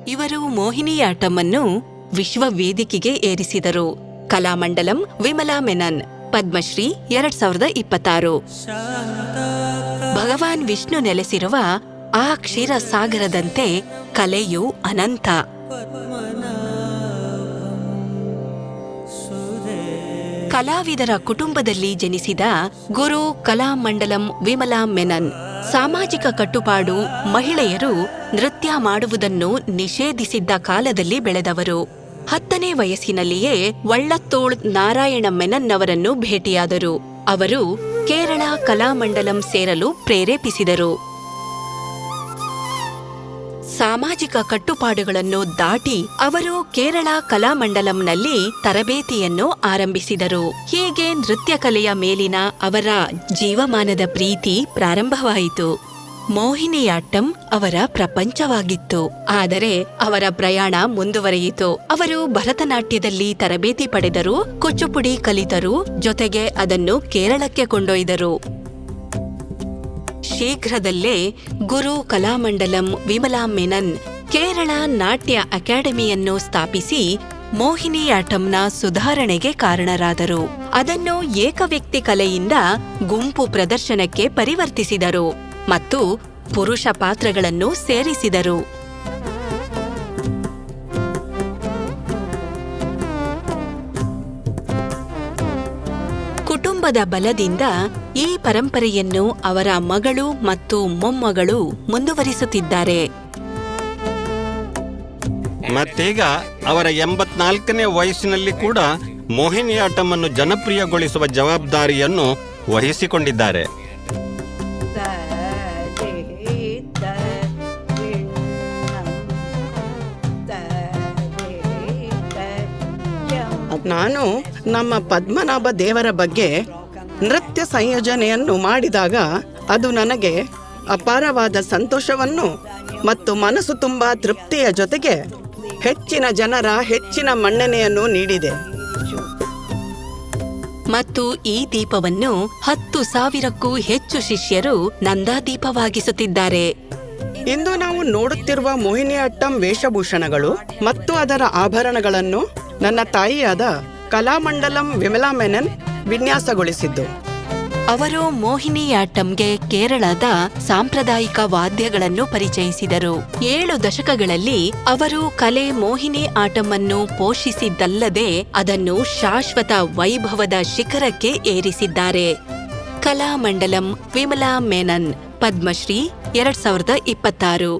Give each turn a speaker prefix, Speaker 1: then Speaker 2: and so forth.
Speaker 1: ಇವರು ಮೋಹಿನಿಯಾಟ್ಟಂ ಅನ್ನು ವಿಶ್ವ ವೇದಿಕೆಗೆ ಏರಿಸಿದರು. ಕಲಾಮಂಡಲಂ ವಿಮಲಾ ಮೆನನ್, ಪದ್ಮಶ್ರೀ 2026. ಭಗವಾನ್ ವಿಷ್ಣು ನೆಲೆಸಿರುವ ಆ ಕ್ಷೀರ ಸಾಗರದಂತೆ ಕಲೆಯು ಅನಂತ. ಕಲಾವಿದರ ಕುಟುಂಬದಲ್ಲಿ ಜನಿಸಿದ ಗುರು ಕಲಾಮಂಡಲಂ ವಿಮಲಾ ಮೆನನ್ ಸಾಮಾಜಿಕ ಕಟ್ಟುಪಾಡು, ಮಹಿಳೆಯರು ನೃತ್ಯ ಮಾಡುವುದನ್ನು ನಿಷೇಧಿಸಿದ್ದ ಕಾಲದಲ್ಲಿ ಬೆಳೆದವರು. 10ನೇ ವಯಸ್ಸಿನಲ್ಲಿಯೇ ವಳ್ಳತ್ತೋಳ್ ನಾರಾಯಣ ಮೆನನ್ ಅವರನ್ನು ಭೇಟಿಯಾದರು. ಅವರು ಕೇರಳ ಕಲಾಮಂಡಲಂ ಸೇರಲು ಪ್ರೇರೇಪಿಸಿದರು. ಸಾಮಾಜಿಕ ಕಟ್ಟುಪಾಡುಗಳನ್ನು ದಾಟಿ ಅವರು ಕೇರಳ ಕಲಾಮಂಡಲಂನಲ್ಲಿ ತರಬೇತಿಯನ್ನು ಆರಂಭಿಸಿದರು. ಹೀಗೆ ನೃತ್ಯ ಕಲೆಯ ಮೇಲಿನ ಅವರ ಜೀವಮಾನದ ಪ್ರೀತಿ ಪ್ರಾರಂಭವಾಯಿತು. ಮೋಹಿನಿಯಾಟ್ಟಂ ಅವರ ಪ್ರಪಂಚವಾಗಿತ್ತು. ಆದರೆ ಅವರ ಪ್ರಯಾಣ ಮುಂದುವರಿಯಿತು. ಅವರು ಭರತನಾಟ್ಯದಲ್ಲಿ ತರಬೇತಿ ಪಡೆದರು, ಕುಚ್ಚುಪುಡಿ ಕಲಿತರು, ಜೊತೆಗೆ ಅದನ್ನು ಕೇರಳಕ್ಕೆ ಕೊಂಡೊಯ್ದರು. ಶೀಘ್ರದಲ್ಲೇ ಗುರು ಕಲಾಮಂಡಲಂ ವಿಮಲಾ ಮೆನನ್ ಕೇರಳ ನಾಟ್ಯ ಅಕಾಡೆಮಿಯನ್ನು ಸ್ಥಾಪಿಸಿ ಮೋಹಿನಿಯಾಟ್ಟಂನ ಸುಧಾರಣೆಗೆ ಕಾರಣರಾದರು. ಅದನ್ನು ಏಕವ್ಯಕ್ತಿ ಕಲೆಯಿಂದ ಗುಂಪು ಪ್ರದರ್ಶನಕ್ಕೆ ಪರಿವರ್ತಿಸಿದರು ಮತ್ತು ಪುರುಷ ಪಾತ್ರಗಳನ್ನು ಸೇರಿಸಿದರು. ಕುಟುಂಬದ ಬಲದಿಂದ ಈ ಪರಂಪರೆಯನ್ನು ಅವರ ಮಗಳು ಮತ್ತು ಮೊಮ್ಮಗಳು ಮುಂದುವರಿಸುತ್ತಿದ್ದಾರೆ.
Speaker 2: ಮತ್ತೀಗ ಅವರ 84ನೇ ವಯಸ್ಸಿನಲ್ಲಿ ಕೂಡ ಮೋಹಿನಿಯಾಟ್ಟಂ ಅನ್ನು ಜನಪ್ರಿಯಗೊಳಿಸುವ ಜವಾಬ್ದಾರಿಯನ್ನು ವಹಿಸಿಕೊಂಡಿದ್ದಾರೆ.
Speaker 3: ನಾನು ನಮ್ಮ ಪದ್ಮನಾಭ ದೇವರ ಬಗ್ಗೆ ನೃತ್ಯ ಸಂಯೋಜನೆಯನ್ನು ಮಾಡಿದಾಗ ಅದು ನನಗೆ ಅಪಾರವಾದ ಸಂತೋಷವನ್ನು ಮತ್ತು ಮನಸ್ಸು ತುಂಬಾ ತೃಪ್ತಿಯ ಜೊತೆಗೆ ಹೆಚ್ಚಿನ ಜನರ ಹೆಚ್ಚಿನ ಮನ್ನಣೆಯನ್ನು ನೀಡಿದೆ.
Speaker 1: ಮತ್ತು ಈ ದೀಪವನ್ನು 10,000ಕ್ಕೂ ಹೆಚ್ಚು ಶಿಷ್ಯರು ನಂದಾದೀಪವಾಗಿಸುತ್ತಿದ್ದಾರೆ.
Speaker 3: ಇಂದು ನಾವು ನೋಡುತ್ತಿರುವ ಮೋಹಿನಿಯಾಟ್ಟಂ ವೇಷಭೂಷಣಗಳು ಮತ್ತು ಅದರ ಆಭರಣಗಳನ್ನು ನನ್ನ ತಾಯಿಯಾದ ಕಲಾಮಂಡಲಂ ವಿಮಲಾ ಮೆನನ್ ವಿನ್ಯಾಸಗೊಳಿಸಿದ್ದು.
Speaker 1: ಅವರು ಮೋಹಿನಿಯಾಟ್ಟಂಗೆ ಕೇರಳದ ಸಾಂಪ್ರದಾಯಿಕ ವಾದ್ಯಗಳನ್ನು ಪರಿಚಯಿಸಿದರು. 7 ದಶಕಗಳಲ್ಲಿ ಅವರು ಕಲೆ ಮೋಹಿನಿ ಆಟಂ ಅನ್ನು ಪೋಷಿಸಿದ್ದಲ್ಲದೆ ಅದನ್ನು ಶಾಶ್ವತ ವೈಭವದ ಶಿಖರಕ್ಕೆ ಏರಿಸಿದ್ದಾರೆ. ಕಲಾಮಂಡಲಂ ವಿಮಲಾ ಮೆನನ್, ಪದ್ಮಶ್ರೀ 2026.